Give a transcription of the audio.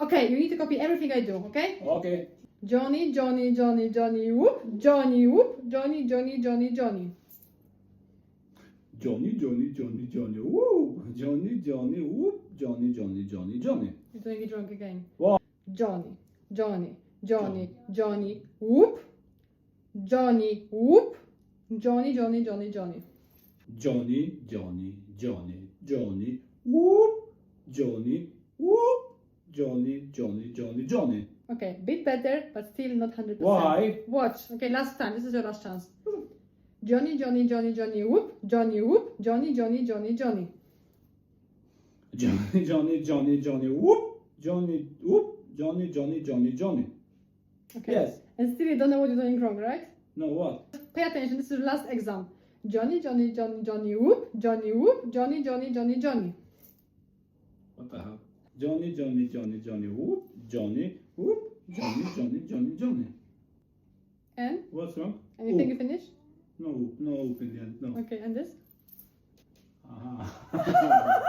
Okay, you need to copy everything I do, okay? Okay. Johnny, Johnny, Johnny, Johnny, whoop, Johnny, whoop, Johnny, Johnny, Johnny, Johnny. Johnny, Johnny, Johnny, Johnny, woo! Johnny, Johnny, whoop! Johnny, Johnny, Johnny, Johnny. You're doing it wrong again. What? Johnny, Johnny, Johnny, Johnny, whoop, Johnny, whoop, Johnny, Johnny, Johnny, Johnny. Johnny, Johnny, Johnny, Johnny, whoop! Johnny, whoop! Johnny, Johnny, Johnny, Johnny. Okay, bit better, but still not 100%. Why? Watch. Okay, last time. This is your last chance. Johnny, Johnny, Johnny, Johnny, whoop, Johnny, whoop, Johnny, Johnny, Johnny, Johnny. Johnny, Johnny, Johnny, Johnny, whoop! Johnny, whoop! Johnny, Johnny, Johnny, Johnny. Okay. Yes. And still you don't know what you're doing wrong, right? No, what? Pay attention. This is the last exam. Johnny, Johnny, Johnny, Johnny, whoop, Johnny, whoop, Johnny, Johnny, Johnny, Johnny. What the hell? Johnny, Johnny, Johnny, Johnny, whoop! Johnny, whoop! Johnny, Johnny, Johnny, Johnny. And What's wrong? anything you finish? No, no, in the end, no. Okay, and this? Aha.